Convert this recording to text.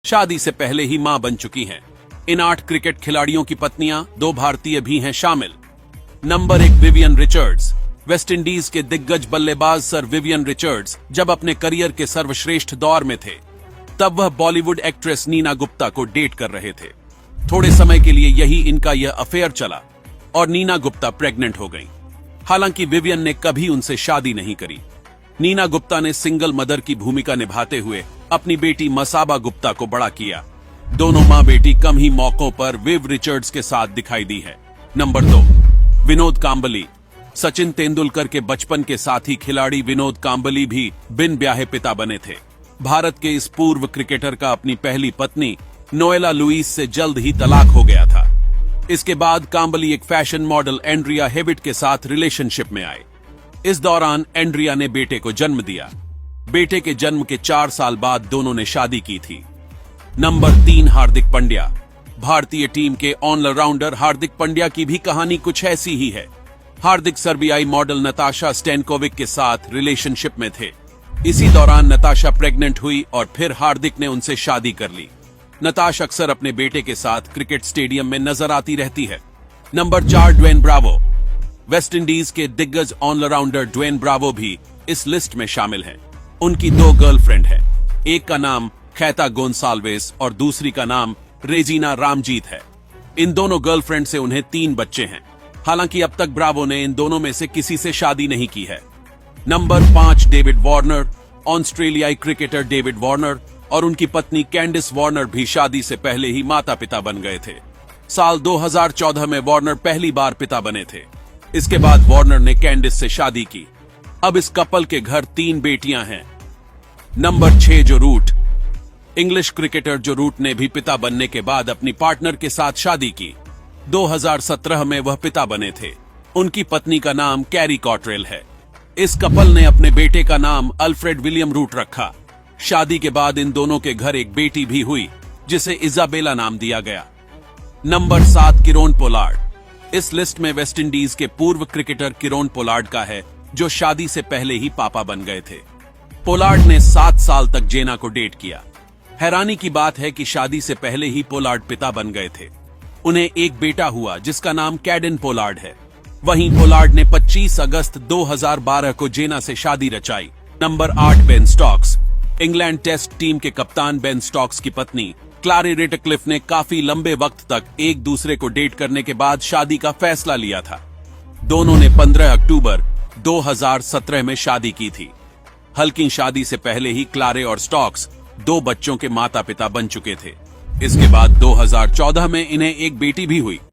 शादी से पहले ही मां बन चुकी हैं। इन 8 क्रिकेट खिलाड़ियों की पत्नियां 2 भारतीय भी हैं शामिल। Number 1 Vivian Richards. वेस्टइंडीज के दिग्गज बल्लेबाज सर विवियन रिचर्ड्स जब अपने करियर के सर्वश्रेष्ठ दौर में थे, तब वह बॉलीवुड एक्ट्रेस नीना गुप्ता को डेट कर रहे थे। थोड़े समय के लिए यही इनका यह अफेयर चला और नीना गुप्ता प्रेग्नेंट हो गईं। हालांकि विवियन ने कभी उनसे शादी नहीं करी। नीना गुप्ता ने सिंगल मदर की भूमिका निभाते हुए अपनी बेटी मसाबा गुप्ता को बड़ा किया। दोनों मां बेटी कम ही मौकों पर विव रिचर्ड्स के साथ दिखाई दी है। नंबर 2 विनोद कांबली। सचिन तेंदुलकर के बचपन के साथी खिलाड़ी विनोद कांबली भी बिन ब्याहे पिता बने थे। भारत के इस पूर्व क्रिकेटर का अपनी पहली पत्नी नोएला लुइस से जल्द ही तलाक हो गया था। इसके बाद कांबली एक फैशन मॉडल एंड्रिया हेविट के साथ रिलेशनशिप में आए। इस दौरान एंड्रिया ने बेटे को जन्म दिया। बेटे के जन्म के 4 साल बाद दोनों ने शादी की थी। नंबर 3 हार्दिक पांड्या। भारतीय टीम के ऑलराउंडर हार्दिक पांड्या की भी कहानी कुछ ऐसी ही है। हार्दिक सर्बियाई मॉडल नताशा स्टैनकोविक के साथ रिलेशनशिप में थे। इसी दौरान नताशा प्रेग्नेंट हुई और फिर हार्दिक ने उनसे शादी कर ली। नताशा अक्सर अपने बेटे के साथ क्रिकेट स्टेडियम में नजर आती रहती है। Number 4 Dwayne Bravo. वेस्टइंडीज के दिग्गज ऑलराउंडर ड्वेन ब्रावो भी इस लिस्ट में शामिल हैं। उनकी 2 गर्लफ्रेंड हैं। एक का नाम खैता गोंसाल्वेस और दूसरी का नाम रेजिना रामजीत है। इन दोनों गर्लफ्रेंड से उन्हें 3 बच्चे हैं। हालांकि अब तक ब्रावो ने इन दोनों में से किसी से शादी नहीं की है। Number 5 David Warner. ऑस्ट्रेलियाई क्रिकेटर डेविड वार्नर और उनकी पत्नी कैंडिस वार्नर भी शादी से पहले ही माता पिता बन गए थे। साल 2014 में वार्नर पहली बार पिता बने थे। इसके बाद वार्नर ने कैंडिस से शादी की। अब इस कपल के घर 3 बेटियां हैं। नंबर 6 जो रूट। इंग्लिश क्रिकेटर जो रूट ने भी पिता बनने के बाद अपनी पार्टनर के साथ शादी की। 2017 में वह पिता बने थे। उनकी पत्नी का नाम कैरी कॉटरेल है। इस कपल ने अपने बेटे का नाम अल्फ्रेड विलियम रूट रखा। शादी के बाद इन दोनों के घर एक बेटी भी हुई जिसे इजाबेला नाम दिया गया। Number 7 Kieron Pollard. इस लिस्ट में वेस्टइंडीज के पूर्व क्रिकेटर किरोन पोलार्ड का है, जो शादी से पहले ही पापा बन गए थे। पोलार्ड ने 7 साल तक जेना को डेट किया। हैरानी की बात है कि शादी से पहले ही पोलार्ड पिता बन गए थे। उन्हें एक बेटा हुआ जिसका नाम कैडेन पोलार्ड है। वहीं पोलार्ड ने 25 अगस्त 2012 को जेना से शादी रचाई। Number 8 Ben Stokes. England test team के कप्तान बेन स्टोक्स की पत्नी क्लारी रेटक्लिफ ने काफी लंबे वक्त तक एक दूसरे को डेट करने के बाद शादी का फैसला लिया था। दोनों ने 15 अक्टूबर 2017 में शादी की थी। हल्की शादी से पहले ही क्लारे और स्टोक्स 2 बच्चों के माता पिता बन चुके थे। इसके बाद 2014 में इन्हें एक बेटी भी हुई।